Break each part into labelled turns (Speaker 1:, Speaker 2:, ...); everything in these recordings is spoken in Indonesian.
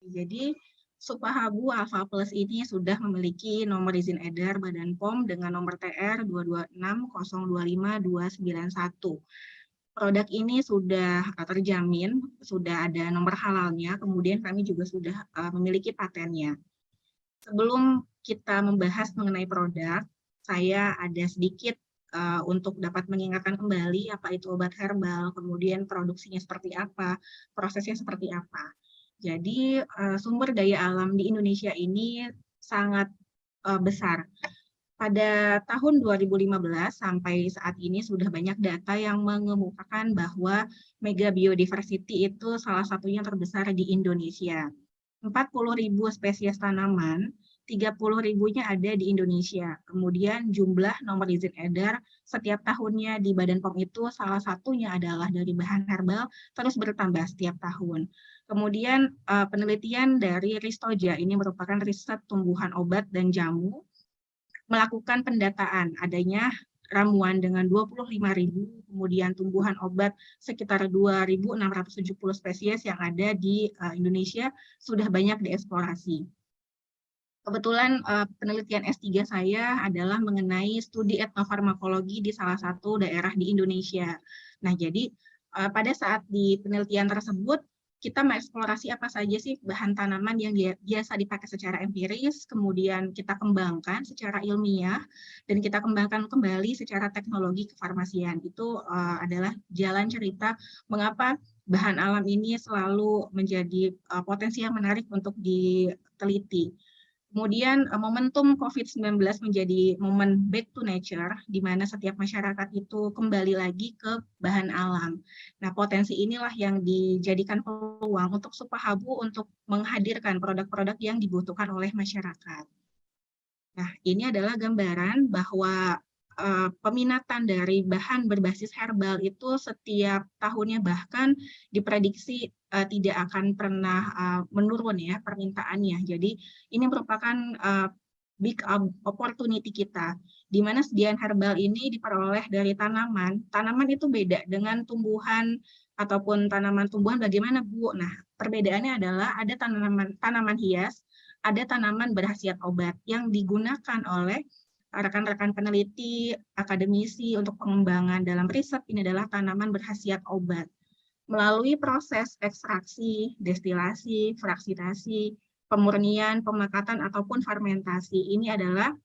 Speaker 1: Jadi, Supahabu Alpha Plus ini sudah memiliki nomor izin edar Badan POM dengan nomor TR 226025291. Produk ini sudah terjamin, sudah ada nomor halalnya, kemudian kami juga sudah memiliki patennya. Sebelum kita membahas mengenai produk, saya ada sedikit untuk dapat mengingatkan kembali apa itu obat herbal, kemudian produksinya seperti apa, prosesnya seperti apa. Jadi sumber daya alam di Indonesia ini sangat besar. Pada tahun 2015 sampai saat ini sudah banyak data yang mengemukakan bahwa mega biodiversity itu salah satunya terbesar di Indonesia. 40.000 spesies tanaman, 30.000-nya ada di Indonesia. Kemudian jumlah nomor izin edar setiap tahunnya di Badan POM itu salah satunya adalah dari bahan herbal terus bertambah setiap tahun. Kemudian penelitian dari Ristoja, ini merupakan riset tumbuhan obat dan jamu, melakukan pendataan adanya ramuan dengan 25.000, kemudian tumbuhan obat sekitar 2.670 spesies yang ada di Indonesia sudah banyak dieksplorasi. Kebetulan penelitian S3 saya adalah mengenai studi etnofarmakologi di salah satu daerah di Indonesia. Nah, jadi pada saat di penelitian tersebut, kita mengeksplorasi apa saja sih bahan tanaman yang biasa dipakai secara empiris, kemudian kita kembangkan secara ilmiah, dan kita kembangkan kembali secara teknologi kefarmasian. Itu adalah jalan cerita mengapa bahan alam ini selalu menjadi potensi yang menarik untuk diteliti. Kemudian momentum COVID-19 menjadi momen back to nature, di mana setiap masyarakat itu kembali lagi ke bahan alam. Nah, potensi inilah yang dijadikan peluang untuk Supahabu untuk menghadirkan produk-produk yang dibutuhkan oleh masyarakat. Nah, ini adalah gambaran bahwa peminatan dari bahan berbasis herbal itu setiap tahunnya bahkan diprediksi tidak akan pernah menurun ya permintaannya. Jadi ini merupakan big opportunity kita, di mana sediaan herbal ini diperoleh dari tanaman. Tanaman itu beda dengan tumbuhan ataupun tanaman tumbuhan bagaimana Bu? Nah, perbedaannya adalah ada tanaman hias, ada tanaman berkhasiat obat yang digunakan oleh rekan-rekan peneliti, akademisi untuk pengembangan dalam riset. Ini adalah tanaman berkhasiat obat. Melalui proses ekstraksi, destilasi, fraksinasi, pemurnian, pemakatan, ataupun fermentasi. Ini adalah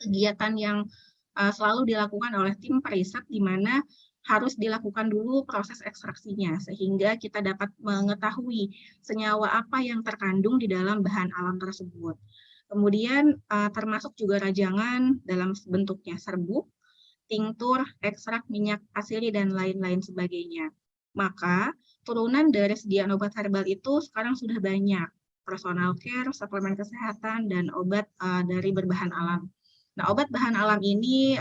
Speaker 1: kegiatan yang selalu dilakukan oleh tim periset, di mana harus dilakukan dulu proses ekstraksinya, sehingga kita dapat mengetahui senyawa apa yang terkandung di dalam bahan alam tersebut. Kemudian termasuk juga rajangan dalam bentuknya serbuk, tinktur, ekstrak minyak asiri, dan lain-lain sebagainya. Maka turunan dari sediaan obat herbal itu sekarang sudah banyak. Personal care, suplemen kesehatan, dan obat dari berbahan alam. Nah, obat bahan alam ini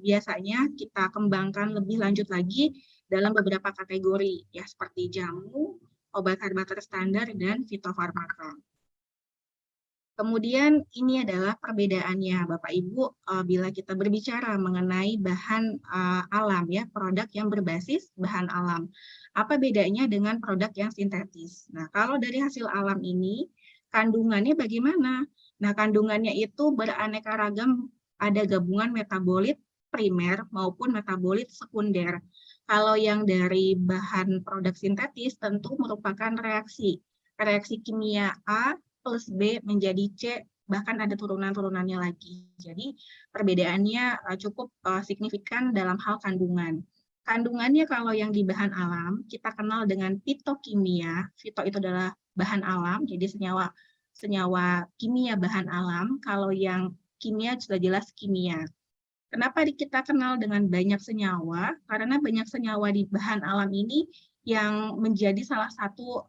Speaker 1: biasanya kita kembangkan lebih lanjut lagi dalam beberapa kategori, ya seperti jamu, obat herbal terstandar, dan fitofarmaka. Kemudian ini adalah perbedaannya Bapak Ibu bila kita berbicara mengenai bahan alam ya, produk yang berbasis bahan alam. Apa bedanya dengan produk yang sintetis? Nah, kalau dari hasil alam ini kandungannya bagaimana? Nah, kandungannya itu beraneka ragam, ada gabungan metabolit primer maupun metabolit sekunder. Kalau yang dari bahan produk sintetis tentu merupakan reaksi kimia A plus B menjadi C, bahkan ada turunan-turunannya lagi. Jadi perbedaannya cukup signifikan dalam hal kandungan. Kandungannya kalau yang di bahan alam, kita kenal dengan fitokimia. Fito itu adalah bahan alam, jadi senyawa kimia bahan alam. Kalau yang kimia sudah jelas kimia. Kenapa kita kenal dengan banyak senyawa? Karena banyak senyawa di bahan alam ini yang menjadi salah satu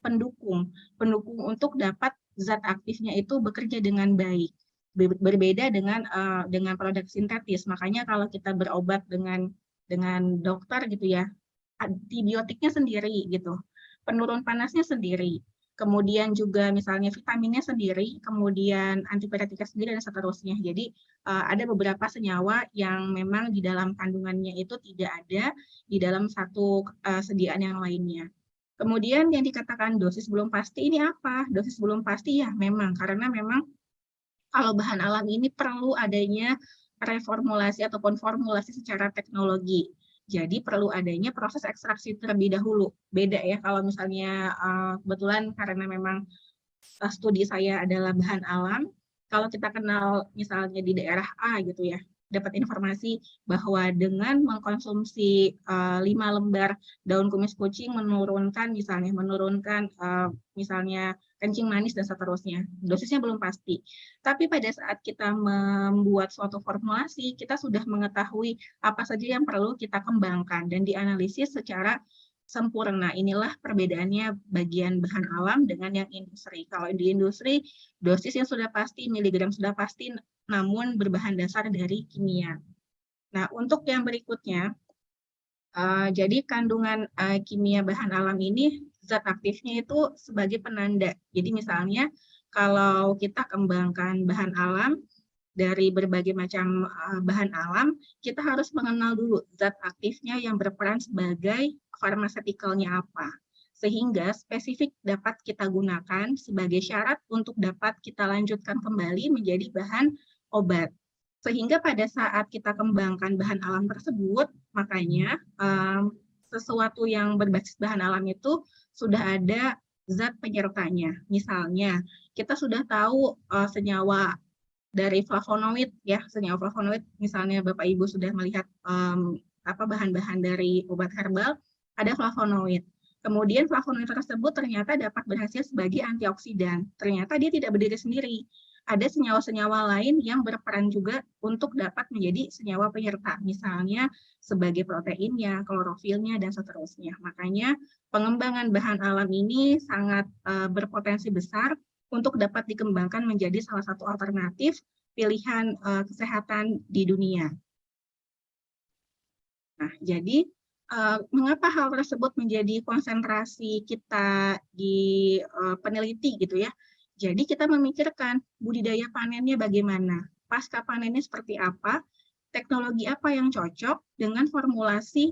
Speaker 1: pendukung untuk dapat zat aktifnya itu bekerja dengan baik. Berbeda dengan produk sintetis. Makanya kalau kita berobat dengan dokter gitu ya, antibiotiknya sendiri gitu, penurun panasnya sendiri, kemudian juga misalnya vitaminnya sendiri, kemudian antipiretika sendiri, dan seterusnya. Jadi ada beberapa senyawa yang memang di dalam kandungannya itu tidak ada di dalam satu sediaan yang lainnya. Kemudian yang dikatakan dosis belum pasti ini apa? Dosis belum pasti ya memang, karena memang kalau bahan alam ini perlu adanya reformulasi ataupun formulasi secara teknologi. Jadi perlu adanya proses ekstraksi terlebih dahulu. Beda ya kalau misalnya kebetulan karena memang studi saya adalah bahan alam, kalau kita kenal misalnya di daerah A gitu ya, dapat informasi bahwa dengan mengkonsumsi 5 lembar daun kumis kucing menurunkan misalnya kencing manis dan seterusnya. Dosisnya belum pasti. Tapi pada saat kita membuat suatu formulasi, kita sudah mengetahui apa saja yang perlu kita kembangkan dan dianalisis secara sempurna. Inilah perbedaannya bagian bahan alam dengan yang industri. Kalau di industri, dosisnya sudah pasti, miligram sudah pasti, namun berbahan dasar dari kimia. Nah, untuk yang berikutnya, jadi kandungan kimia bahan alam ini, zat aktifnya itu sebagai penanda. Jadi misalnya, kalau kita kembangkan bahan alam, dari berbagai macam bahan alam, kita harus mengenal dulu zat aktifnya yang berperan sebagai pharmaceutical-nya apa. Sehingga spesifik dapat kita gunakan sebagai syarat untuk dapat kita lanjutkan kembali menjadi bahan obat. Sehingga pada saat kita kembangkan bahan alam tersebut, makanya sesuatu yang berbasis bahan alam itu sudah ada zat penyertanya. Misalnya, kita sudah tahu senyawa dari flavonoid ya, senyawa flavonoid misalnya Bapak Ibu sudah melihat bahan-bahan dari obat herbal, ada flavonoid. Kemudian flavonoid tersebut ternyata dapat berhasil sebagai antioksidan. Ternyata dia tidak berdiri sendiri. Ada senyawa-senyawa lain yang berperan juga untuk dapat menjadi senyawa penyerta, misalnya sebagai proteinnya, klorofilnya, dan seterusnya. Makanya pengembangan bahan alam ini sangat berpotensi besar untuk dapat dikembangkan menjadi salah satu alternatif pilihan kesehatan di dunia. Nah, jadi mengapa hal tersebut menjadi konsentrasi kita di peneliti gitu ya? Jadi kita memikirkan budidaya panennya bagaimana, pasca panennya seperti apa, teknologi apa yang cocok dengan formulasi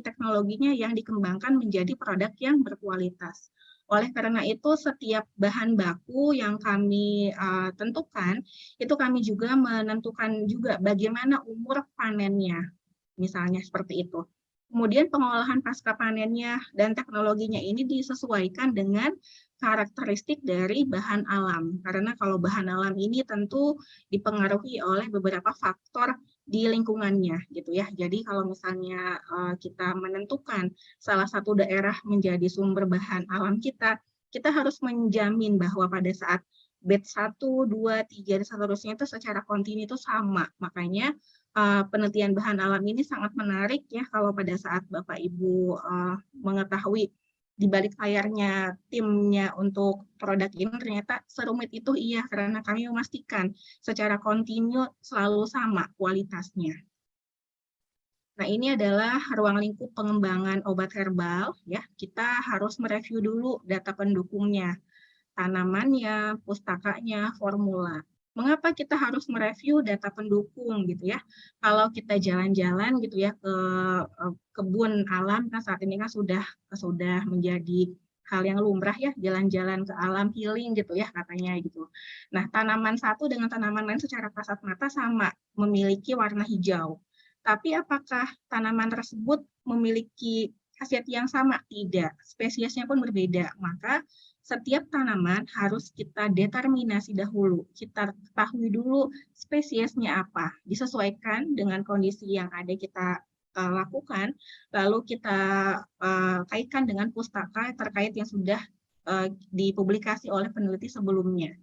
Speaker 1: teknologinya yang dikembangkan menjadi produk yang berkualitas. Oleh karena itu, setiap bahan baku yang kami tentukan, itu kami juga menentukan juga bagaimana umur panennya, misalnya seperti itu. Kemudian pengolahan pasca panennya dan teknologinya ini disesuaikan dengan karakteristik dari bahan alam. Karena kalau bahan alam ini tentu dipengaruhi oleh beberapa faktor di lingkungannya gitu ya. Jadi kalau misalnya kita menentukan salah satu daerah menjadi sumber bahan alam kita, kita harus menjamin bahwa pada saat batch 1, 2, 3, dan seterusnya itu secara kontinu itu sama. Makanya penelitian bahan alam ini sangat menarik ya kalau pada saat Bapak Ibu mengetahui di balik layarnya timnya untuk produk ini ternyata serumit itu iya karena kami memastikan secara kontinu selalu sama kualitasnya. Nah, ini adalah ruang lingkup pengembangan obat herbal ya. Kita harus mereview dulu data pendukungnya, tanamannya, pustakanya, formula. Mengapa kita harus mereview data pendukung gitu ya? Kalau kita jalan-jalan gitu ya ke kebun alam kan saat ini kan sudah menjadi hal yang lumrah ya jalan-jalan ke alam healing gitu ya katanya gitu. Nah, tanaman satu dengan tanaman lain secara kasat mata sama, memiliki warna hijau. Tapi apakah tanaman tersebut memiliki khasiat yang sama? Tidak, spesiesnya pun berbeda. Maka setiap tanaman harus kita determinasi dahulu. Kita ketahui dulu spesiesnya apa, disesuaikan dengan kondisi yang ada kita lakukan, lalu kita kaitkan dengan pustaka terkait yang sudah dipublikasi oleh peneliti sebelumnya.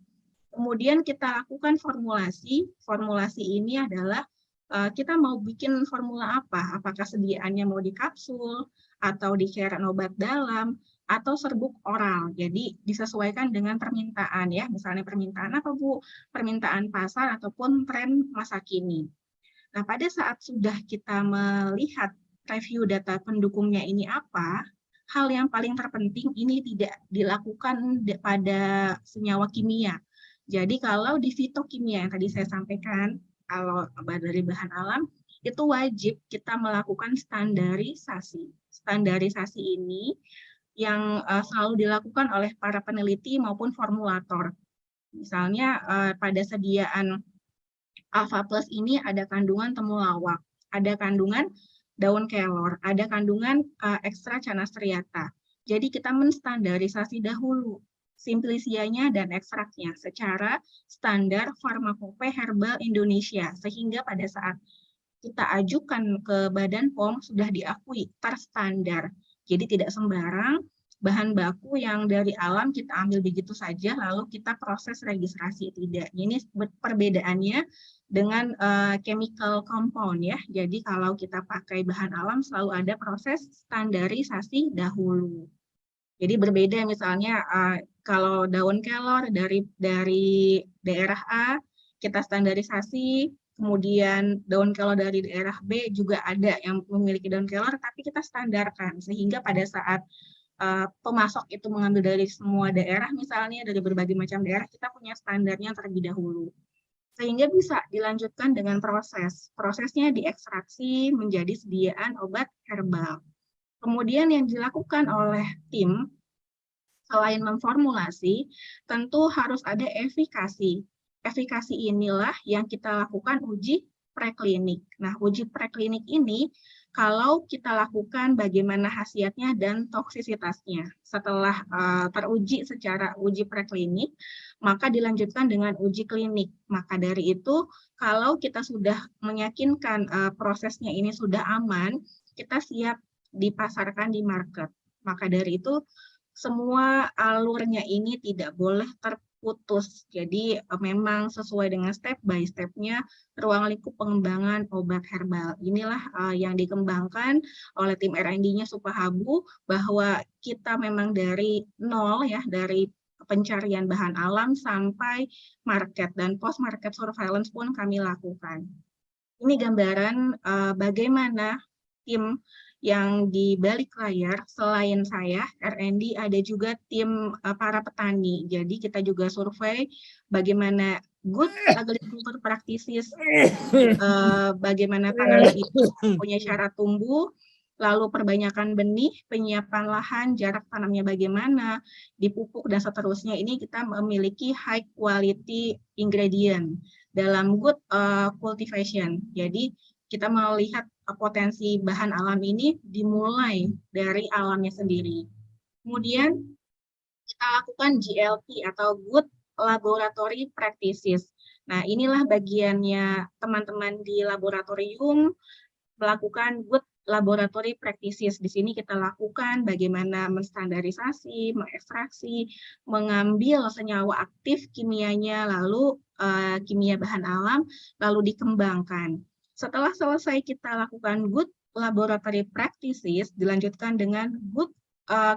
Speaker 1: Kemudian kita lakukan formulasi. Formulasi ini adalah kita mau bikin formula apa? Apakah sediaannya mau di kapsul, atau di cairan obat dalam, atau serbuk oral. Jadi disesuaikan dengan permintaan ya. Misalnya permintaan apa Bu? Permintaan pasar ataupun tren masa kini. Nah, pada saat sudah kita melihat review data pendukungnya ini apa, hal yang paling terpenting ini tidak dilakukan pada senyawa kimia. Jadi kalau di fitokimia yang tadi saya sampaikan, kalau dari bahan alam, itu wajib kita melakukan standarisasi. Standarisasi ini yang selalu dilakukan oleh para peneliti maupun formulator. Misalnya pada sediaan Alpha Plus ini ada kandungan temulawak, ada kandungan daun kelor, ada kandungan ekstra Canas striata. Jadi kita menstandarisasi dahulu simplisianya dan ekstraknya secara standar Farmakope Herbal Indonesia, sehingga pada saat kita ajukan ke Badan POM sudah diakui terstandar. Jadi tidak sembarang bahan baku yang dari alam kita ambil begitu saja lalu kita proses registrasi, tidak. Ini perbedaannya dengan chemical compound ya. Jadi kalau kita pakai bahan alam selalu ada proses standarisasi dahulu. Jadi berbeda misalnya kalau daun kelor dari daerah A kita standarisasi, kemudian daun kelor dari daerah B juga ada yang memiliki daun kelor, tapi kita standarkan sehingga pada saat pemasok itu mengambil dari semua daerah, misalnya dari berbagai macam daerah, kita punya standarnya terlebih dahulu. Sehingga bisa dilanjutkan dengan proses. Prosesnya diekstraksi menjadi sediaan obat herbal. Kemudian yang dilakukan oleh tim, selain memformulasi, tentu harus ada efikasi. Efikasi inilah yang kita lakukan uji preklinik. Nah, uji preklinik ini kalau kita lakukan bagaimana khasiatnya dan toksisitasnya. Setelah teruji secara uji preklinik, maka dilanjutkan dengan uji klinik. Maka dari itu, kalau kita sudah meyakinkan prosesnya ini sudah aman, kita siap dipasarkan di market. Maka dari itu, semua alurnya ini tidak boleh terputus. Jadi memang sesuai dengan step by step-nya ruang lingkup pengembangan obat herbal. Inilah yang dikembangkan oleh tim R&D-nya Supahabu, bahwa kita memang dari nol ya, dari pencarian bahan alam sampai market, dan post market surveillance pun kami lakukan. Ini gambaran bagaimana tim yang di balik layar. Selain saya, R&D, ada juga tim para petani. Jadi kita juga survei bagaimana good agriculture practices, bagaimana tanaman itu punya syarat tumbuh, lalu perbanyakan benih, penyiapan lahan, jarak tanamnya bagaimana, dipupuk, dan seterusnya. Ini kita memiliki high quality ingredient dalam good cultivation. Jadi kita melihat potensi bahan alam ini dimulai dari alamnya sendiri. Kemudian kita lakukan GLP atau Good Laboratory Practices. Nah, inilah bagiannya teman-teman di laboratorium melakukan Good Laboratory Practices. Di sini kita lakukan bagaimana menstandarisasi, mengekstraksi, mengambil senyawa aktif kimianya, lalu kimia bahan alam, lalu dikembangkan. Setelah selesai kita lakukan good laboratory practices, dilanjutkan dengan good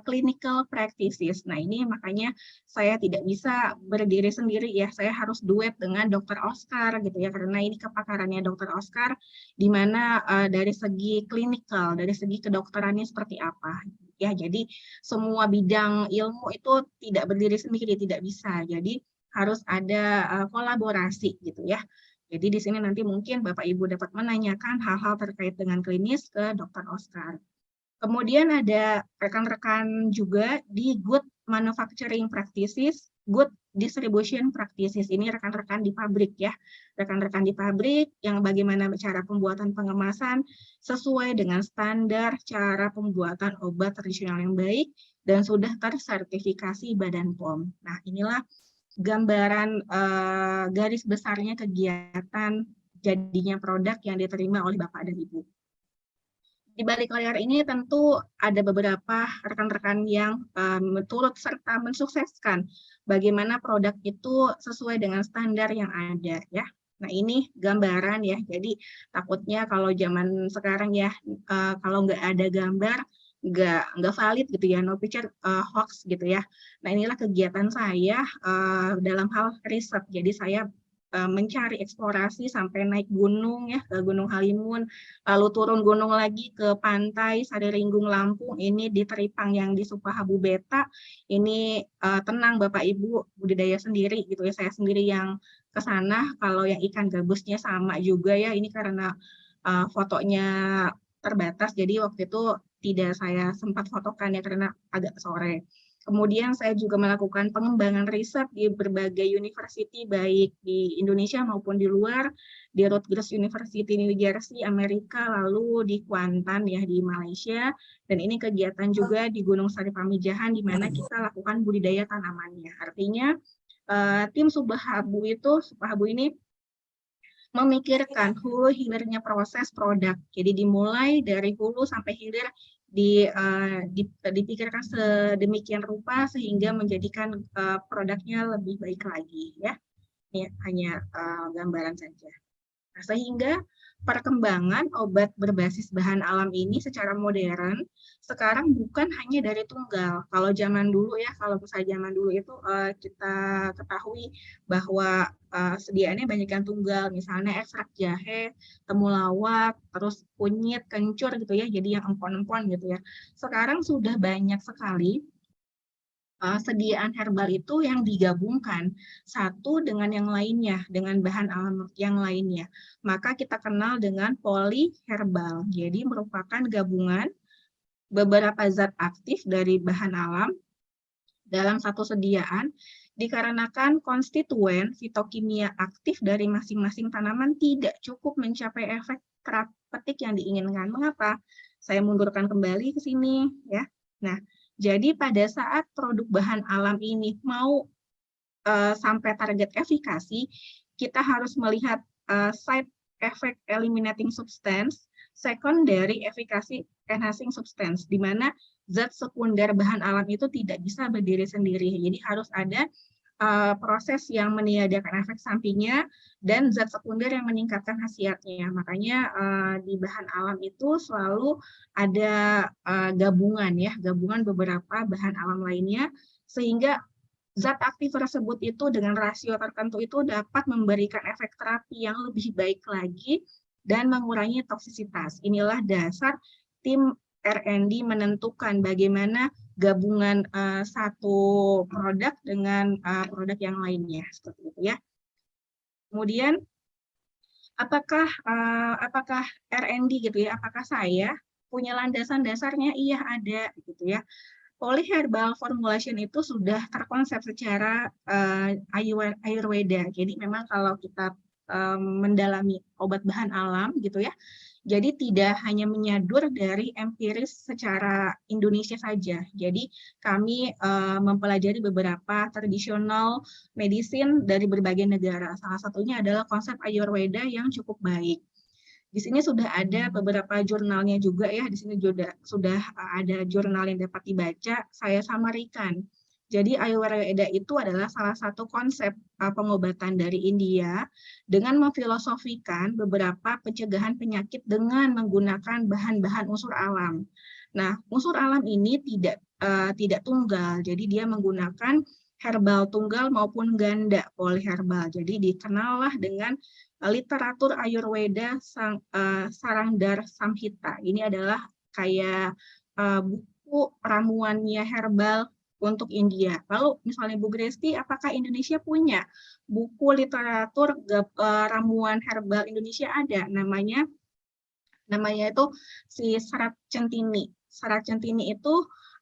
Speaker 1: clinical practices. Nah, ini makanya saya tidak bisa berdiri sendiri ya, saya harus duet dengan Dr. Oscar gitu ya, karena ini kepakarannya Dr. Oscar, di mana dari segi klinikal, dari segi kedokterannya seperti apa. Ya, jadi semua bidang ilmu itu tidak berdiri sendiri, tidak bisa. Jadi harus ada kolaborasi gitu ya. Jadi di sini nanti mungkin Bapak Ibu dapat menanyakan hal-hal terkait dengan klinis ke Dr. Oscar. Kemudian ada rekan-rekan juga di Good Manufacturing Practices, Good Distribution Practices. Ini rekan-rekan di pabrik ya. Rekan-rekan di pabrik yang bagaimana cara pembuatan pengemasan sesuai dengan standar cara pembuatan obat tradisional yang baik dan sudah tersertifikasi Badan POM. Nah, inilah gambaran garis besarnya kegiatan jadinya produk yang diterima oleh Bapak dan Ibu. Di balik layar ini tentu ada beberapa rekan-rekan yang turut serta mensukseskan bagaimana produk itu sesuai dengan standar yang ada ya. Nah, ini gambaran ya. Jadi takutnya kalau zaman sekarang ya kalau nggak ada gambar nggak valid gitu ya, no picture hoax gitu ya. Nah, inilah kegiatan saya dalam hal riset. Jadi saya mencari eksplorasi sampai naik gunung ya, ke Gunung Halimun, lalu turun gunung lagi ke pantai Sariringgung Lampung, ini di Teripang yang di Supahabu Beta. Ini tenang Bapak Ibu, budidaya sendiri gitu ya, saya sendiri yang ke sana. Kalau yang ikan gabusnya sama juga ya, ini karena fotonya terbatas, jadi waktu itu tidak saya sempat fotokan ya karena agak sore. Kemudian saya juga melakukan pengembangan riset di berbagai university, baik di Indonesia maupun di luar, di Rutgers University New Jersey, Amerika, lalu di Kuantan ya di Malaysia, dan ini kegiatan juga di Gunung Sari Pamijahan, di mana kita lakukan budidaya tanamannya. Artinya, tim Subbahabu ini memikirkan hulu hilirnya proses produk. Jadi dimulai dari hulu sampai hilir dipikirkan sedemikian rupa sehingga menjadikan produknya lebih baik lagi ya. Ini hanya gambaran saja. Nah, sehingga perkembangan obat berbasis bahan alam ini secara modern sekarang bukan hanya dari tunggal. Kalau zaman dulu ya, kalau misalnya zaman dulu itu kita ketahui bahwa sediaannya banyak yang tunggal, misalnya ekstrak jahe, temulawak, terus kunyit, kencur gitu ya, jadi yang empon-empon gitu ya. Sekarang sudah banyak sekali sediaan herbal itu yang digabungkan satu dengan yang lainnya, dengan bahan alam yang lainnya. Maka kita kenal dengan polyherbal. Jadi merupakan gabungan beberapa zat aktif dari bahan alam dalam satu sediaan dikarenakan konstituen fitokimia aktif dari masing-masing tanaman tidak cukup mencapai efek terapeutik yang diinginkan. Mengapa? Saya mundurkan kembali ke sini ya. Nah, jadi pada saat produk bahan alam ini mau sampai target efikasi, kita harus melihat side effect eliminating substance, secondary efficacy enhancing substance, di mana zat sekunder bahan alam itu tidak bisa berdiri sendiri. Jadi harus ada proses yang meniadakan efek sampingnya dan zat sekunder yang meningkatkan khasiatnya. Makanya di bahan alam itu selalu ada gabungan ya, gabungan beberapa bahan alam lainnya sehingga zat aktif tersebut itu dengan rasio tertentu itu dapat memberikan efek terapi yang lebih baik lagi dan mengurangi toksisitas. Inilah dasar tim R&D menentukan bagaimana gabungan satu produk dengan produk yang lainnya seperti itu ya. Kemudian apakah R&D gitu ya? Apakah saya punya landasan dasarnya? Iya ada gitu ya. Polyherbal formulation itu sudah terkonsep secara Ayurveda. Jadi memang kalau kita mendalami obat bahan alam gitu ya, jadi tidak hanya menyadur dari empiris secara Indonesia saja. Jadi kami mempelajari beberapa tradisional medicine dari berbagai negara. Salah satunya adalah konsep Ayurveda yang cukup baik. Di sini sudah ada beberapa jurnalnya juga ya. Di sini juga sudah ada jurnal yang dapat dibaca. Saya samarikan. Jadi Ayurveda itu adalah salah satu konsep pengobatan dari India dengan memfilosofikan beberapa pencegahan penyakit dengan menggunakan bahan-bahan unsur alam. Nah, unsur alam ini tidak tunggal. Jadi dia menggunakan herbal tunggal maupun ganda polyherbal. Jadi dikenallah dengan literatur Ayurveda Sarangdar Samhita. Ini adalah kayak buku ramuannya herbal untuk India. Lalu misalnya Bu Gresti, apakah Indonesia punya buku literatur ramuan herbal Indonesia? Ada, namanya itu si Serat Centini. Serat Centini itu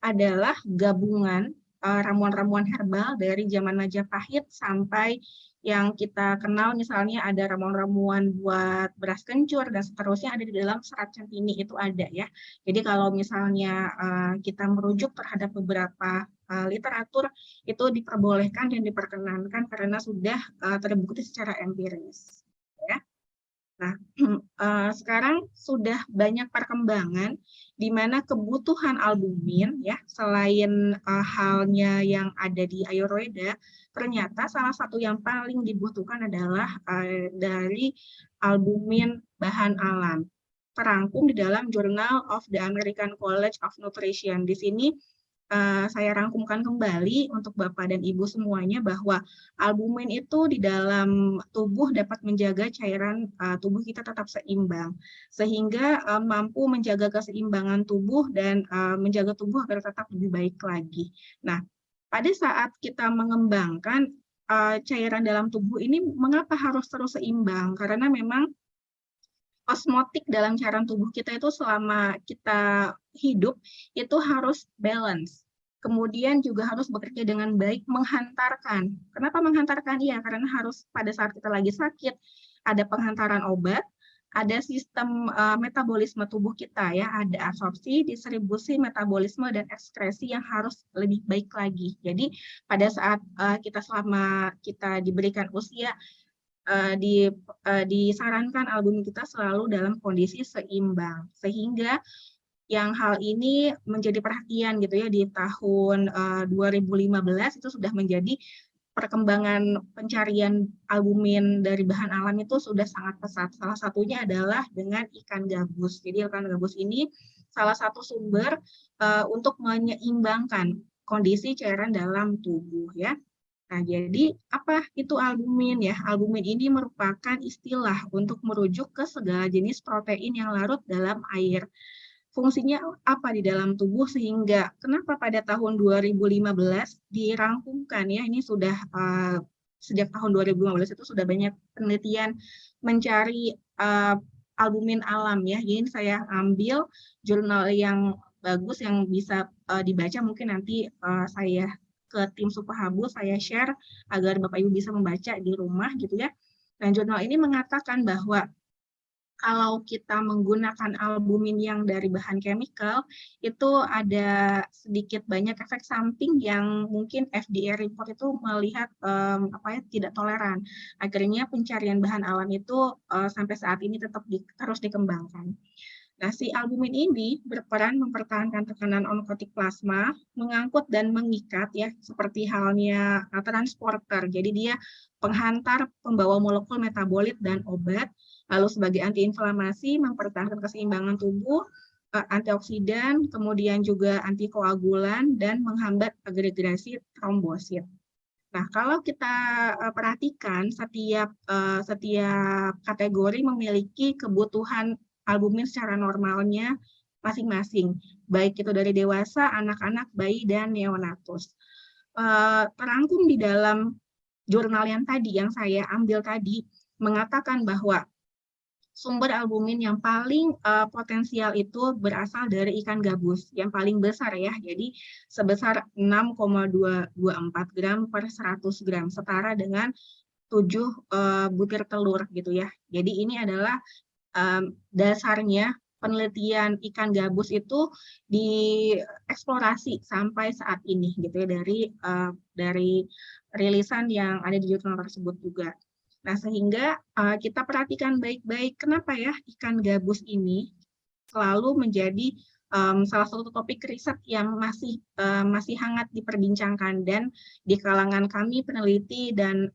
Speaker 1: adalah gabungan ramuan-ramuan herbal dari zaman Majapahit sampai yang kita kenal, misalnya ada ramuan-ramuan buat beras kencur dan seterusnya ada di dalam Serat Centini itu ada ya. Jadi kalau misalnya kita merujuk terhadap beberapa literatur itu diperbolehkan dan diperkenankan karena sudah terbukti secara empiris ya. Nah, sekarang sudah banyak perkembangan di mana kebutuhan albumin ya selain halnya yang ada di Ayurveda, ternyata salah satu yang paling dibutuhkan adalah dari albumin bahan alam. Terangkum di dalam Journal of the American College of Nutrition. Di sini saya rangkumkan kembali untuk Bapak dan Ibu semuanya bahwa albumin itu di dalam tubuh dapat menjaga cairan tubuh kita tetap seimbang, sehingga mampu menjaga keseimbangan tubuh dan menjaga tubuh agar tetap lebih baik lagi. Nah, pada saat kita mengembangkan cairan dalam tubuh ini, mengapa harus terus seimbang? Karena memang osmotik dalam cairan tubuh kita itu selama kita hidup itu harus balance. Kemudian juga harus bekerja dengan baik menghantarkan. Kenapa menghantarkan? Ya, karena harus pada saat kita lagi sakit ada penghantaran obat, ada sistem metabolisme tubuh kita ya, ada absorpsi, distribusi, metabolisme dan ekskresi yang harus lebih baik lagi. Jadi pada saat selama kita diberikan usia disarankan albumin kita selalu dalam kondisi seimbang, sehingga yang hal ini menjadi perhatian gitu ya di tahun 2015 itu sudah menjadi perkembangan pencarian albumin dari bahan alam itu sudah sangat pesat. Salah satunya adalah dengan ikan gabus. Jadi ikan gabus ini salah satu sumber untuk menyeimbangkan kondisi cairan dalam tubuh ya. Nah, jadi apa itu albumin ya? Albumin ini merupakan istilah untuk merujuk ke segala jenis protein yang larut dalam air. Fungsinya apa di dalam tubuh sehingga kenapa pada tahun 2015 dirangkumkan ya, ini sudah sejak tahun 2015 itu sudah banyak penelitian mencari albumin alam ya. Jadi saya ambil jurnal yang bagus yang bisa dibaca, mungkin nanti saya ke tim Supahabu saya share agar Bapak Ibu bisa membaca di rumah gitu ya. Dan jurnal ini mengatakan bahwa kalau kita menggunakan albumin yang dari bahan chemical, itu ada sedikit banyak efek samping yang mungkin FDA report itu melihat tidak toleran. Akhirnya pencarian bahan alam itu sampai saat ini tetap terus dikembangkan. Nah, si albumin ini berperan mempertahankan tekanan onkotik plasma, mengangkut dan mengikat ya, seperti halnya transporter. Jadi dia penghantar pembawa molekul metabolit dan obat, lalu sebagai antiinflamasi, mempertahankan keseimbangan tubuh, antioksidan, kemudian juga antikoagulan, dan menghambat agregasi trombosit. Nah, kalau kita perhatikan setiap kategori memiliki kebutuhan albumin secara normalnya masing-masing, baik itu dari dewasa, anak-anak, bayi, dan neonatus. Terangkum di dalam jurnal yang saya ambil tadi, mengatakan bahwa sumber albumin yang paling potensial itu berasal dari ikan gabus, yang paling besar ya, jadi sebesar 6,224 gram per 100 gram, setara dengan 7 butir telur gitu ya. Jadi ini adalah dasarnya penelitian ikan gabus itu dieksplorasi sampai saat ini gitu ya, dari rilisan yang ada di jurnal tersebut juga. Nah, sehingga kita perhatikan baik-baik kenapa ya ikan gabus ini selalu menjadi salah satu topik riset yang masih hangat diperbincangkan, dan di kalangan kami peneliti dan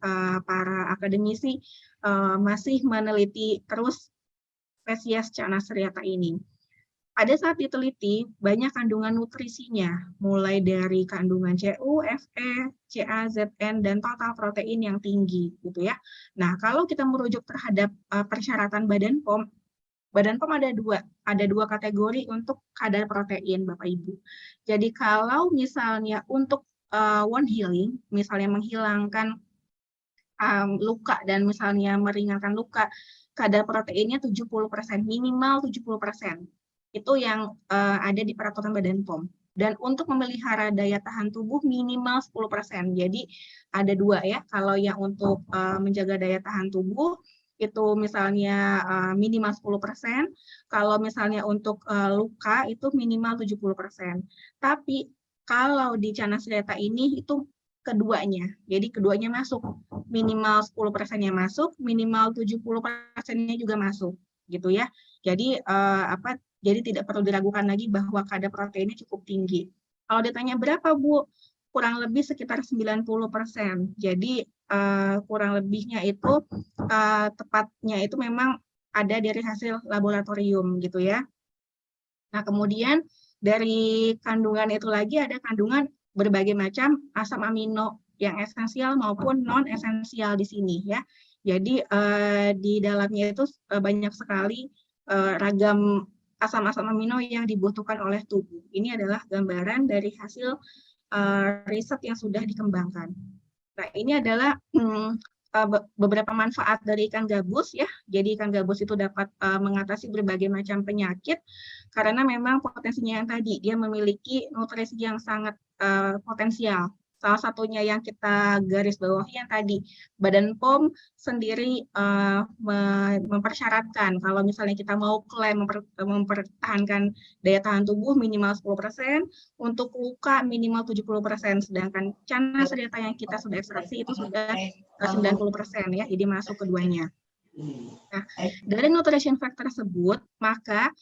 Speaker 1: para akademisi masih meneliti terus spesies Canas seriata ini. Pada saat diteliti, banyak kandungan nutrisinya, mulai dari kandungan CU, Fe, Ca, Zn, dan total protein yang tinggi, gitu ya. Nah, kalau kita merujuk terhadap persyaratan Badan POM ada dua kategori untuk kadar protein, Bapak Ibu. Jadi kalau misalnya untuk wound healing, misalnya menghilangkan luka dan misalnya meringankan luka, kadar proteinnya 70%, minimal 70%. Itu yang ada di peraturan Badan POM. Dan untuk memelihara daya tahan tubuh minimal 10%. Jadi ada dua ya, kalau yang untuk menjaga daya tahan tubuh itu misalnya minimal 10%, kalau misalnya untuk luka itu minimal 70%. Tapi kalau di Canas seriata ini itu keduanya. Jadi keduanya masuk. Minimal 10%-nya masuk, minimal 70%-nya juga masuk, gitu ya. Jadi jadi tidak perlu diragukan lagi bahwa kadar proteinnya cukup tinggi. Kalau ditanya berapa, Bu? Kurang lebih sekitar 90%. Jadi kurang lebihnya itu tepatnya itu memang ada dari hasil laboratorium gitu ya. Nah, kemudian dari kandungan itu lagi ada kandungan berbagai macam asam amino yang esensial maupun non esensial di sini ya. Jadi di dalamnya itu banyak sekali ragam asam-asam amino yang dibutuhkan oleh tubuh. Ini adalah gambaran dari hasil riset yang sudah dikembangkan. Nah, ini adalah beberapa manfaat dari ikan gabus ya. Jadi ikan gabus itu dapat mengatasi berbagai macam penyakit karena memang potensinya yang tadi dia memiliki nutrisi yang sangat potensial. Salah satunya yang kita garis bawahi yang tadi, Badan POM sendiri mempersyaratkan kalau misalnya kita mau klaim mempertahankan daya tahan tubuh minimal 10%, untuk luka minimal 70%, sedangkan Canas Riata yang kita sudah ekstraksi itu sudah 90% ya, jadi masuk keduanya. Nah, dari nutrition fact tersebut, maka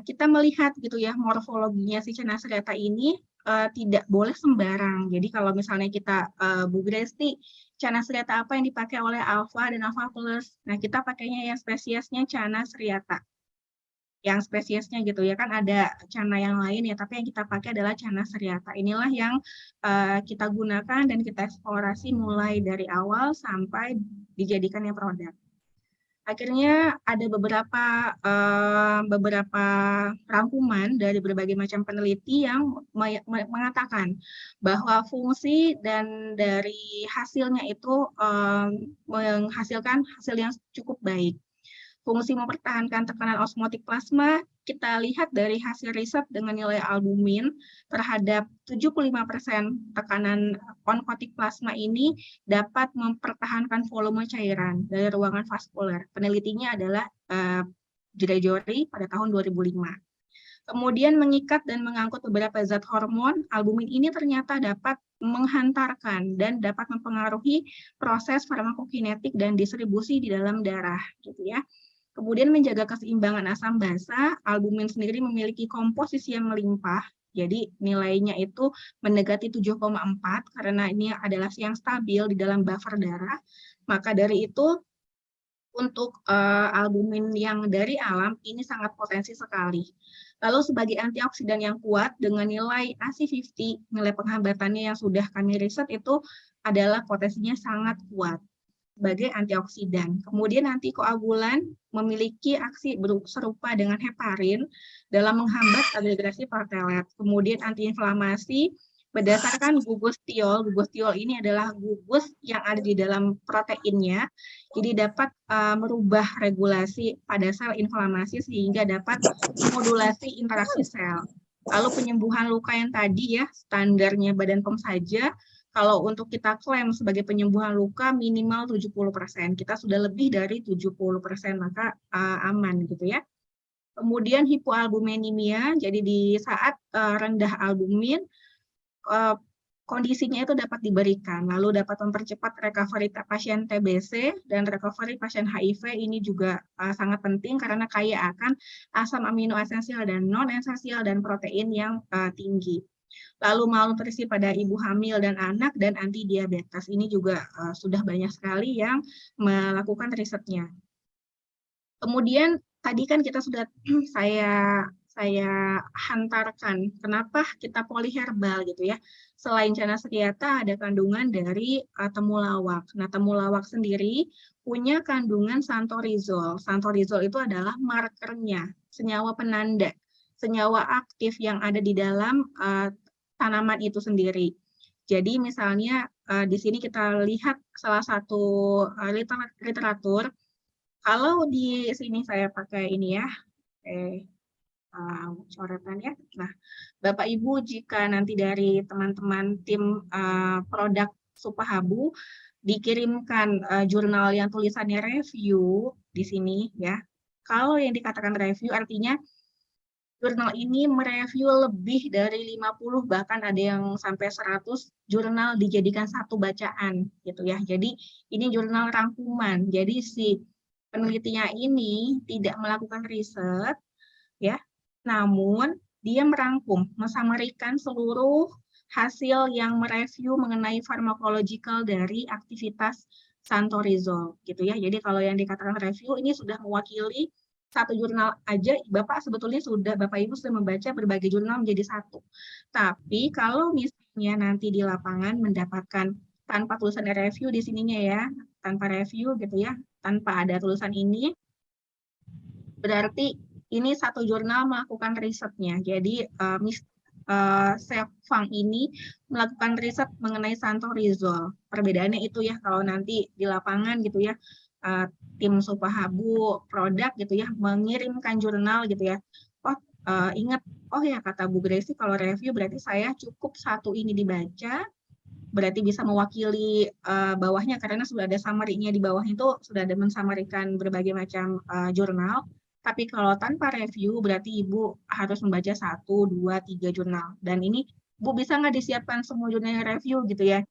Speaker 1: kita melihat gitu ya morfologinya si Canas Riata ini tidak boleh sembarang. Jadi kalau misalnya kita Bu Gresti, Canas Riata apa yang dipakai oleh Alpha dan Alpha Plus? Nah, kita pakainya yang spesiesnya Canas Riata. Yang spesiesnya gitu ya, kan ada cana yang lain ya, tapi yang kita pakai adalah Canas Riata. Inilah yang kita gunakan dan kita eksplorasi mulai dari awal sampai dijadikannya produk. Akhirnya ada beberapa rangkuman dari berbagai macam peneliti yang mengatakan bahwa fungsi dan dari hasilnya itu menghasilkan hasil yang cukup baik. Fungsi mempertahankan tekanan osmotik plasma, kita lihat dari hasil riset dengan nilai albumin terhadap 75% tekanan onkotik plasma ini dapat mempertahankan volume cairan dari ruangan vaskuler. Penelitinya adalah Jurejori pada tahun 2005. Kemudian mengikat dan mengangkut beberapa zat hormon, albumin ini ternyata dapat menghantarkan dan dapat mempengaruhi proses farmakokinetik dan distribusi di dalam darah, gitu ya. Kemudian menjaga keseimbangan asam basa, albumin sendiri memiliki komposisi yang melimpah, jadi nilainya itu mendekati 7,4 karena ini adalah yang stabil di dalam buffer darah. Maka dari itu untuk albumin yang dari alam ini sangat potensi sekali. Lalu sebagai antioksidan yang kuat dengan nilai AC50, nilai penghambatannya yang sudah kami riset itu adalah potensinya sangat kuat sebagai antioksidan. Kemudian antikoagulan memiliki aksi serupa dengan heparin dalam menghambat agregasi platelet. Kemudian antiinflamasi berdasarkan gugus tiol. Gugus tiol ini adalah gugus yang ada di dalam proteinnya, jadi dapat merubah regulasi pada sel inflamasi sehingga dapat memodulasi interaksi sel. Lalu penyembuhan luka yang tadi ya, standarnya Badan POM saja, kalau untuk kita klaim sebagai penyembuhan luka minimal 70%, kita sudah lebih dari 70%, maka aman gitu ya. Kemudian hipoalbuminemia, jadi di saat rendah albumin, kondisinya itu dapat diberikan, lalu dapat mempercepat recovery pasien TBC dan recovery pasien HIV. Ini juga sangat penting karena kaya akan asam amino esensial dan non-esensial dan protein yang tinggi. Lalu malnutrisi pada ibu hamil dan anak, dan anti diabetes. Ini juga sudah banyak sekali yang melakukan risetnya. Kemudian tadi kan kita sudah saya hantarkan kenapa kita poliherbal gitu ya. Selain Canas Riata ada kandungan dari temulawak. Nah, temulawak sendiri punya kandungan santorizol. Santorizol itu adalah markernya, senyawa penanda, senyawa aktif yang ada di dalam tanaman itu sendiri. Jadi misalnya di sini kita lihat salah satu literatur. Kalau di sini saya pakai ini ya, coretan ya. Nah, Bapak Ibu jika nanti dari teman-teman tim produk Supahabu dikirimkan jurnal yang tulisannya review di sini ya. Kalau yang dikatakan review artinya jurnal ini mereview lebih dari 50, bahkan ada yang sampai 100 jurnal dijadikan satu bacaan gitu ya. Jadi ini jurnal rangkuman. Jadi si penelitinya ini tidak melakukan riset ya, namun dia merangkum, mensamarikan seluruh hasil yang mereview mengenai farmakological dari aktivitas santorizol gitu ya. Jadi kalau yang dikatakan review ini sudah mewakili satu jurnal aja, Bapak sebetulnya Bapak Ibu sudah membaca berbagai jurnal menjadi satu. Tapi kalau misalnya nanti di lapangan mendapatkan tanpa tulisan review di sininya ya, tanpa review gitu ya, tanpa ada tulisan ini, berarti ini satu jurnal melakukan risetnya. Jadi Fang ini melakukan riset mengenai santorizol. Perbedaannya itu ya, kalau nanti di lapangan gitu ya, tim Supahabu produk gitu ya mengirimkan jurnal gitu ya. Oh, ingat, oh ya kata Bu Gracie, kalau review berarti saya cukup satu ini dibaca, berarti bisa mewakili bawahnya karena sudah ada summary-nya di bawah itu, sudah ada mensamarikan berbagai macam jurnal. Tapi kalau tanpa review berarti Ibu harus membaca 1, 2, 3 jurnal. Dan ini Bu bisa nggak disiapkan semua jurnal review gitu ya.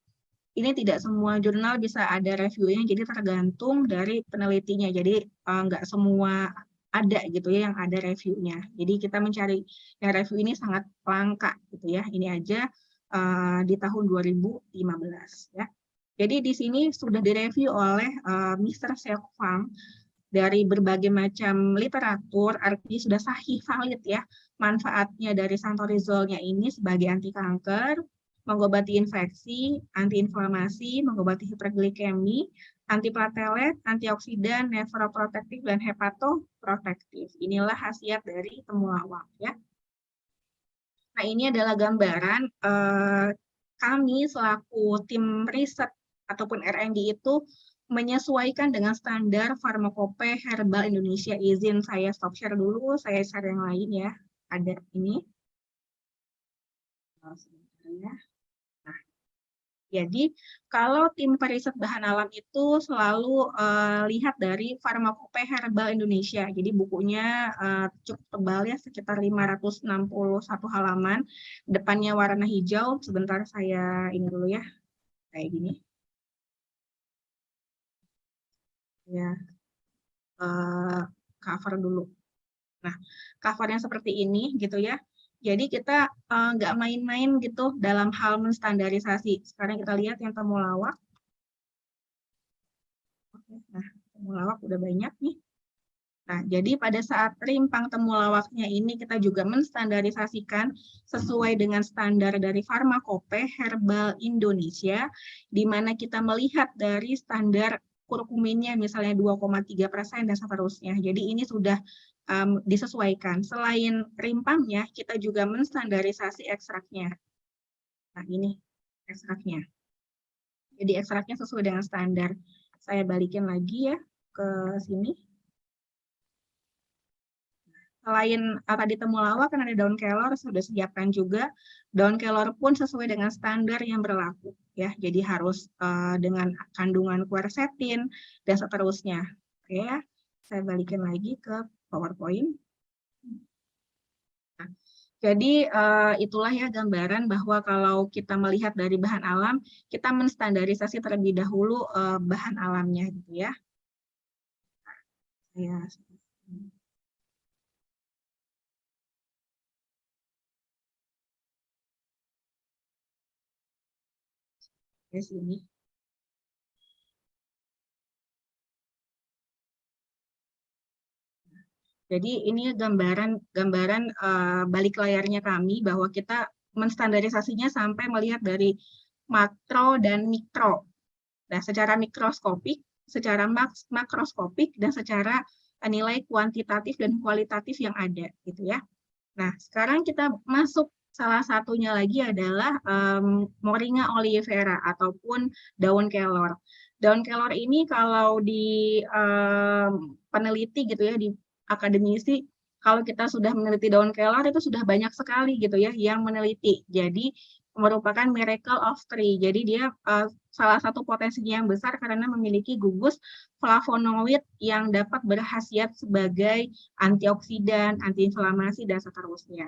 Speaker 1: Ini tidak semua jurnal bisa ada reviewnya, jadi tergantung dari penelitinya. Jadi nggak semua ada gitu ya yang ada reviewnya. Jadi kita mencari yang review ini sangat langka gitu ya. Ini aja di tahun 2015 ya. Jadi di sini sudah direview oleh Mr. Seok Fang dari berbagai macam literatur, artinya sudah sahih valid ya manfaatnya dari santorizolnya ini sebagai anti kanker, mengobati infeksi, antiinflamasi, mengobati hiperglikemi, antiplatelet, antioksidan, nefroprotektif, dan hepatoprotektif. Inilah khasiat dari temulawak ya. Nah, ini adalah gambaran kami selaku tim riset ataupun R&D itu menyesuaikan dengan standar Farmakope Herbal Indonesia. Izin saya stop share dulu, saya share yang lain ya. Ada ini. Sebentar ya. Nah, jadi kalau tim periset bahan alam itu selalu lihat dari Farmakope Herbal Indonesia. Jadi bukunya cukup tebal ya, sekitar 561 halaman. Depannya warna hijau. Sebentar saya ini dulu ya, kayak gini. Ya, cover dulu. Nah, covernya seperti ini gitu ya. Jadi kita nggak main-main gitu dalam hal menstandarisasi. Sekarang kita lihat yang temulawak. Nah, temulawak udah banyak nih. Nah, jadi pada saat rimpang temulawaknya ini kita juga menstandarisasikan sesuai dengan standar dari Farmakope Herbal Indonesia, di mana kita melihat dari standar kurkuminnya misalnya 2,3% dan seterusnya. Jadi ini sudah disesuaikan. Selain rimpangnya, kita juga menstandarisasi ekstraknya. Nah, ini ekstraknya. Jadi ekstraknya sesuai dengan standar. Saya balikin lagi ya ke sini. Selain tadi temulawak kan ada daun kelor, sudah siapkan juga. Daun kelor pun sesuai dengan standar yang berlaku ya. Jadi harus dengan kandungan quercetin dan seterusnya. Oke ya. Saya balikin lagi ke PowerPoint. Nah, jadi itulah ya gambaran bahwa kalau kita melihat dari bahan alam, kita menstandarisasi terlebih dahulu bahan alamnya gitu ya. Ya. Di sini. Jadi ini gambaran balik layarnya kami bahwa kita menstandarisasinya sampai melihat dari makro dan mikro. Nah, secara mikroskopik, secara makroskopik, dan secara nilai kuantitatif dan kualitatif yang ada, gitu ya. Nah, sekarang kita masuk salah satunya lagi adalah Moringa oleifera ataupun daun kelor. Daun kelor ini kalau di peneliti gitu ya, di akademisi, kalau kita sudah meneliti daun kelor itu sudah banyak sekali gitu ya yang meneliti. Jadi merupakan miracle of tree. Jadi dia salah satu potensinya yang besar karena memiliki gugus flavonoid yang dapat berkhasiat sebagai antioksidan, antiinflamasi, dan seterusnya.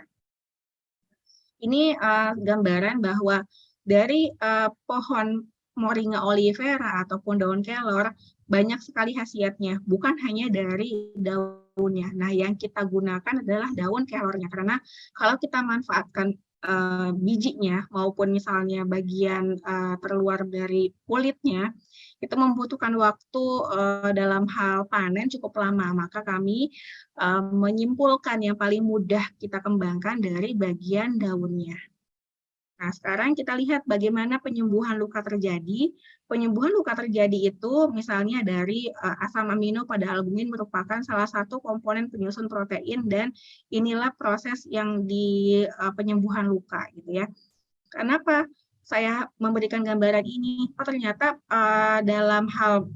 Speaker 1: Ini gambaran bahwa dari pohon Moringa oleifera ataupun daun kelor banyak sekali khasiatnya, bukan hanya dari daunnya. Nah, yang kita gunakan adalah daun kelornya, karena kalau kita manfaatkan bijinya maupun misalnya bagian terluar dari kulitnya, itu membutuhkan waktu dalam hal panen cukup lama. Maka kami menyimpulkan yang paling mudah kita kembangkan dari bagian daunnya. Nah, sekarang kita lihat bagaimana penyembuhan luka terjadi. Penyembuhan luka terjadi itu misalnya dari asam amino pada albumin merupakan salah satu komponen penyusun protein dan inilah proses yang di penyembuhan luka gitu ya. Kenapa saya memberikan gambaran ini? Oh, ternyata dalam hal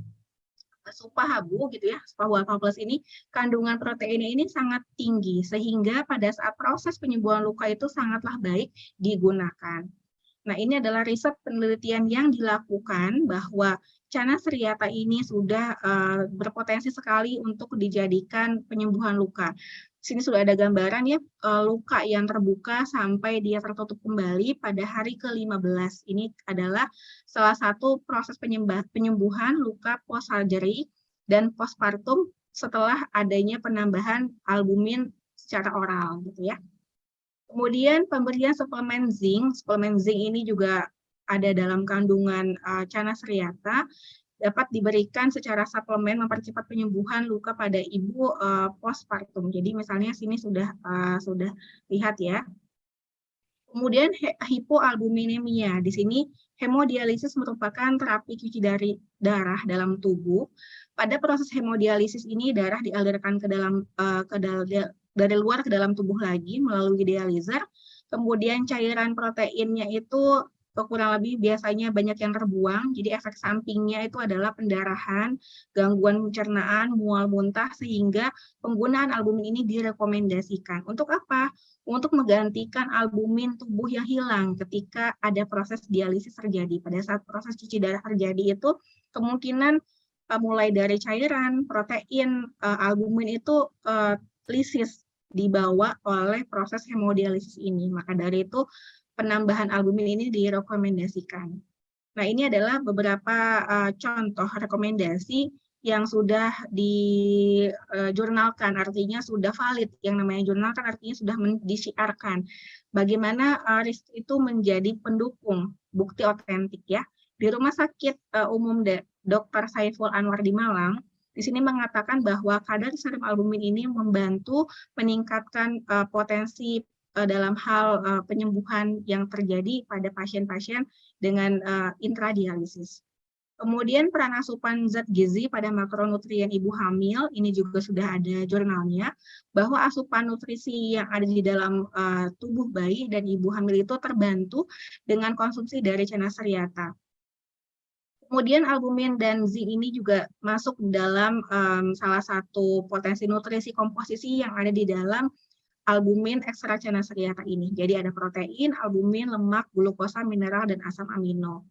Speaker 1: Supahabu gitu ya, Supahabu alfa plus ini kandungan proteinnya ini sangat tinggi sehingga pada saat proses penyembuhan luka itu sangatlah baik digunakan. Nah, ini adalah riset penelitian yang dilakukan bahwa Cana seriata ini sudah berpotensi sekali untuk dijadikan penyembuhan luka. Sini sudah ada gambaran ya, luka yang terbuka sampai dia tertutup kembali pada hari ke-15. Ini adalah salah satu proses penyembuhan luka post-surgery dan postpartum setelah adanya penambahan albumin secara oral gitu ya. Kemudian pemberian suplemen zinc ini juga ada dalam kandungan Cana seriata, dapat diberikan secara suplemen mempercepat penyembuhan luka pada ibu postpartum. Jadi misalnya sini sudah lihat ya. Kemudian hipoalbuminemia. Di sini hemodialisis merupakan terapi cuci dari darah dalam tubuh. Pada proses hemodialisis ini darah dialirkan ke dalam dari luar ke dalam tubuh lagi melalui dializer. Kemudian cairan proteinnya itu kurang lebih biasanya banyak yang terbuang. Jadi efek sampingnya itu adalah pendarahan, gangguan pencernaan, mual muntah, sehingga penggunaan albumin ini direkomendasikan. Untuk apa? Untuk menggantikan albumin tubuh yang hilang ketika ada proses dialisis terjadi. Pada saat proses cuci darah terjadi itu, kemungkinan mulai dari cairan, protein, albumin itu lisis dibawa oleh proses hemodialisis ini. Maka dari itu, penambahan albumin ini direkomendasikan. Nah, ini adalah beberapa contoh rekomendasi yang sudah dijurnalkan, artinya sudah valid. Yang namanya jurnalkan artinya sudah disiarkan. Bagaimana riset itu menjadi pendukung bukti otentik ya. Di Rumah Sakit Umum Dr. Saiful Anwar di Malang, di sini mengatakan bahwa kadar serum albumin ini membantu meningkatkan potensi dalam hal penyembuhan yang terjadi pada pasien-pasien dengan intradialisis. Kemudian peran asupan zat gizi pada makronutrien ibu hamil, ini juga sudah ada jurnalnya, bahwa asupan nutrisi yang ada di dalam tubuh bayi dan ibu hamil itu terbantu dengan konsumsi dari Cana seriata. Kemudian albumin dan zinc ini juga masuk dalam salah satu potensi nutrisi komposisi yang ada di dalam albumin ekstra Cana seriata ini. Jadi ada protein, albumin, lemak, glukosa, mineral, dan asam amino.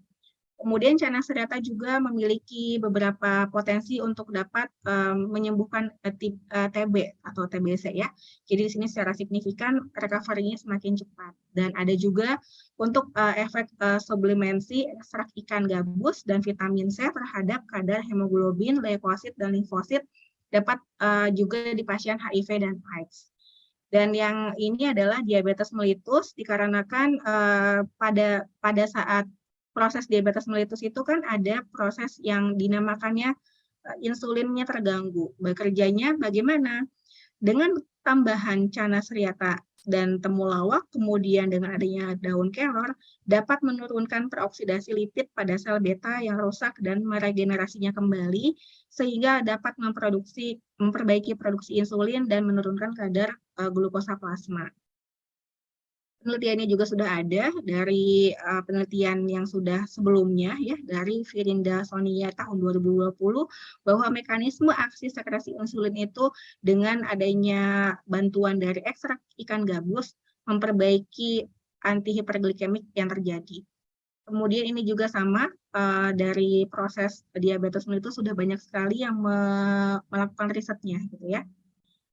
Speaker 1: Kemudian Cana seriata juga memiliki beberapa potensi untuk dapat menyembuhkan TB atau TBC ya. Jadi di sini secara signifikan recovery-nya semakin cepat. Dan ada juga untuk efek sublimensi ekstrak ikan gabus dan vitamin C terhadap kadar hemoglobin, leukosit, dan limfosit dapat juga di pasien HIV dan AIDS. Dan yang ini adalah diabetes mellitus dikarenakan pada saat proses diabetes mellitus itu kan ada proses yang dinamakannya insulinnya terganggu. Bekerjanya bagaimana? Dengan tambahan Cana seriata dan temulawak, kemudian dengan adanya daun kelor, dapat menurunkan peroksidasi lipid pada sel beta yang rusak dan meregenerasinya kembali, sehingga dapat memperbaiki produksi insulin dan menurunkan kadar glukosa plasma. Penelitiannya juga sudah ada dari penelitian yang sudah sebelumnya ya dari Virinda Sonia tahun 2020 bahwa mekanisme aksi sekresi insulin itu dengan adanya bantuan dari ekstrak ikan gabus memperbaiki antihiperglikemik yang terjadi. Kemudian ini juga sama dari proses diabetes mellitus sudah banyak sekali yang melakukan risetnya gitu ya.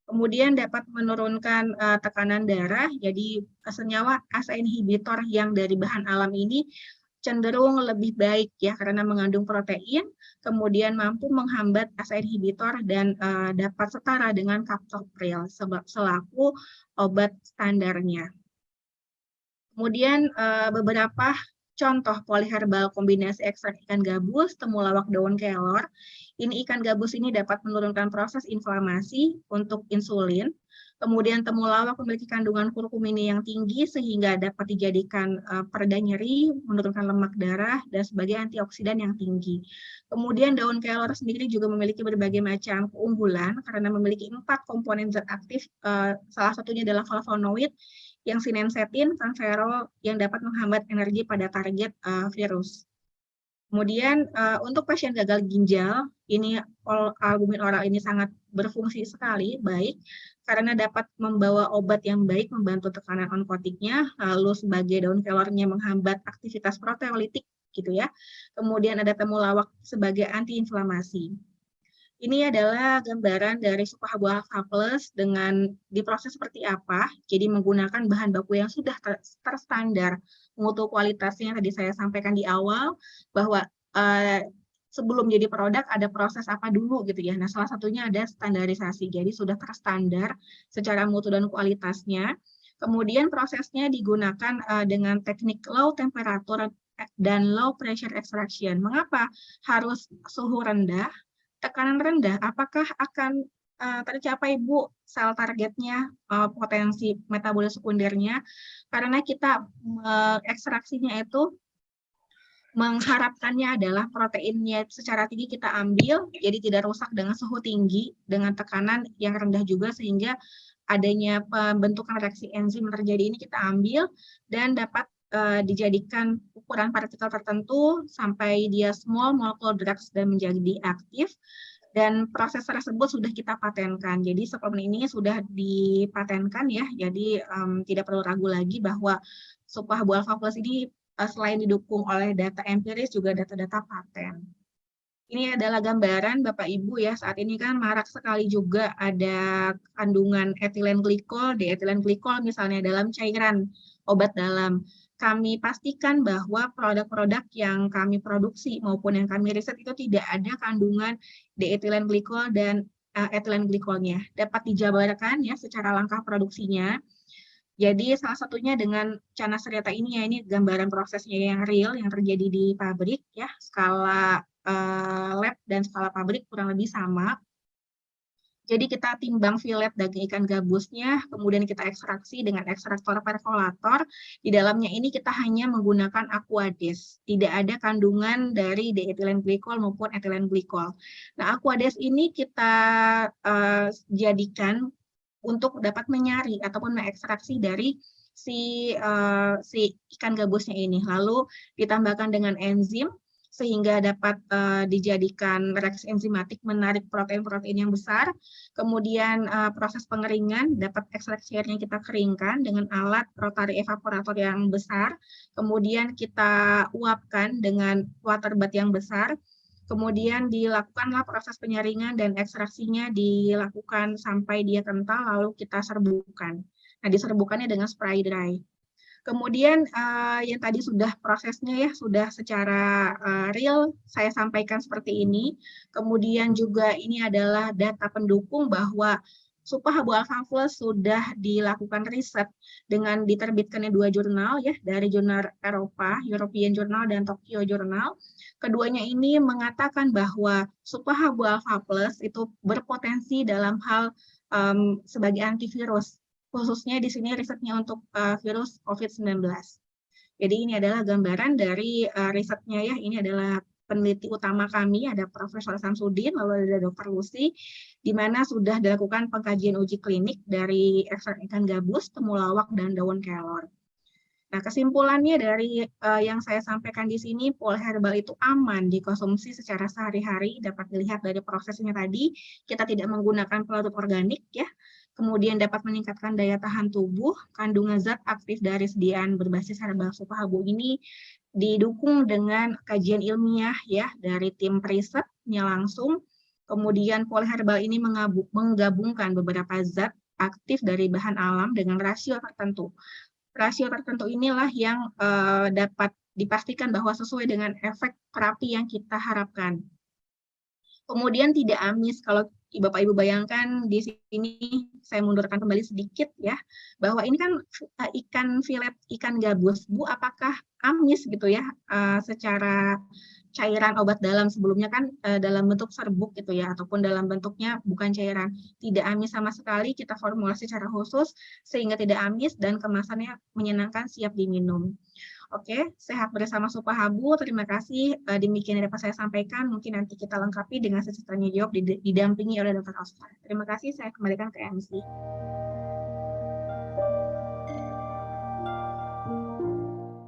Speaker 1: Kemudian dapat menurunkan tekanan darah, jadi senyawa ACE inhibitor yang dari bahan alam ini cenderung lebih baik ya karena mengandung protein, kemudian mampu menghambat ACE inhibitor dan dapat setara dengan captopril selaku obat standarnya. Kemudian beberapa Contoh polyherbal kombinasi ekstrak ikan gabus, temulawak, daun kelor. Ini ikan gabus ini dapat menurunkan proses inflamasi untuk insulin. Kemudian temulawak memiliki kandungan kurkumina yang tinggi sehingga dapat dijadikan pereda nyeri, menurunkan lemak darah, dan sebagai antioksidan yang tinggi. Kemudian daun kelor sendiri juga memiliki berbagai macam keunggulan karena memiliki 4 komponen zat aktif, salah satunya adalah flavonoid, yang sinensetin, kanferol, yang dapat menghambat energi pada target virus. Kemudian untuk pasien gagal ginjal, ini albumin oral ini sangat berfungsi sekali, baik, karena dapat membawa obat yang baik membantu tekanan onkotiknya, lalu sebagai daun kelornya menghambat aktivitas proteolitik, gitu ya. Kemudian ada temulawak sebagai antiinflamasi. Ini adalah gambaran dari supa habu alfa plus dengan diproses seperti apa. Jadi menggunakan bahan baku yang sudah terstandar mutu kualitasnya yang tadi saya sampaikan di awal, bahwa sebelum jadi produk ada proses apa dulu gitu ya. Nah, salah satunya ada standarisasi. Jadi sudah terstandar secara mutu dan kualitasnya. Kemudian prosesnya digunakan dengan teknik low temperature dan low pressure extraction. Mengapa harus suhu rendah? Tekanan rendah, apakah akan tercapai Bu sel targetnya, potensi metabolis sekundernya? Karena kita ekstraksinya itu mengharapkannya adalah proteinnya secara tinggi kita ambil, jadi tidak rusak dengan suhu tinggi, dengan tekanan yang rendah juga, sehingga adanya pembentukan reaksi enzim terjadi ini kita ambil, dan dapat dijadikan ukuran partikel tertentu sampai dia small molecular drugs dan menjadi aktif, dan proses tersebut sudah kita patenkan. Jadi suplemen ini sudah dipatenkan ya, jadi tidak perlu ragu lagi bahwa Supa Habu Alpha Plus ini selain didukung oleh data empiris juga data-data paten. Ini adalah gambaran Bapak Ibu ya, saat ini kan marak sekali juga ada kandungan etilen glikol, dietilen glikol misalnya dalam cairan obat dalam. Kami pastikan bahwa produk-produk yang kami produksi maupun yang kami riset itu tidak ada kandungan dietilen glikol dan etilen glikolnya. Dapat dijabarkan ya secara langkah produksinya. Jadi salah satunya dengan Canaseriata ini ya, ini gambaran prosesnya yang real yang terjadi di pabrik ya, skala lab dan skala pabrik kurang lebih sama. Jadi kita timbang filet daging ikan gabusnya, kemudian kita ekstraksi dengan ekstraktor perkolator. Di dalamnya ini kita hanya menggunakan Aquades. Tidak ada kandungan dari dietilen glikol maupun etilen glikol. Nah, Aquades ini kita jadikan untuk dapat menyari ataupun mengekstraksi dari si ikan gabusnya ini. Lalu ditambahkan dengan enzim sehingga dapat dijadikan reaksi enzimatik menarik protein-protein yang besar. Kemudian proses pengeringan, dapat ekstraksi airnya kita keringkan dengan alat rotary evaporator yang besar. Kemudian kita uapkan dengan water bath yang besar. Kemudian dilakukanlah proses penyaringan dan ekstraksinya dilakukan sampai dia kental, lalu kita serbukan. Nah, diserbukannya dengan spray dry. Kemudian yang tadi sudah prosesnya ya, sudah secara real saya sampaikan seperti ini. Kemudian juga ini adalah data pendukung bahwa Supa Habu Alpha Plus sudah dilakukan riset dengan diterbitkannya 2 jurnal ya, dari jurnal Eropa, European Journal dan Tokyo Journal. Keduanya ini mengatakan bahwa Supa Habu Alpha Plus itu berpotensi dalam hal sebagai antivirus, khususnya di sini risetnya untuk virus COVID-19. Jadi ini adalah gambaran dari risetnya ya, ini adalah peneliti utama kami, ada Profesor Samsudin, lalu ada Dr. Lucy, di mana sudah dilakukan pengkajian uji klinik dari ekstrak ikan gabus, temulawak, dan daun kelor. Nah, kesimpulannya dari yang saya sampaikan di sini, polyherbal itu aman dikonsumsi secara sehari-hari, dapat dilihat dari prosesnya tadi, kita tidak menggunakan pelarut organik ya, kemudian dapat meningkatkan daya tahan tubuh, kandungan zat aktif dari sediaan berbasis herbal Supa Habu ini didukung dengan kajian ilmiah ya dari tim perisetnya langsung, kemudian polyherbal ini menggabungkan beberapa zat aktif dari bahan alam dengan rasio tertentu. Rasio tertentu inilah yang dapat dipastikan bahwa sesuai dengan efek terapi yang kita harapkan. Kemudian tidak amis, kalau Bapak Ibu bayangkan di sini saya mundurkan kembali sedikit ya, bahwa ini kan ikan filet ikan gabus, Bu, apakah amis gitu ya secara cairan obat dalam sebelumnya kan dalam bentuk serbuk gitu ya, ataupun dalam bentuknya bukan cairan, tidak amis sama sekali, kita formulasi secara khusus sehingga tidak amis dan kemasannya menyenangkan, siap diminum. Oke, sehat bersama Supahabu. Terima kasih. Demikian yang dapat saya sampaikan. Mungkin nanti kita lengkapi dengan sesi tanya jawab didampingi oleh Dr. Oscar. Terima kasih. Saya kembalikan ke MC.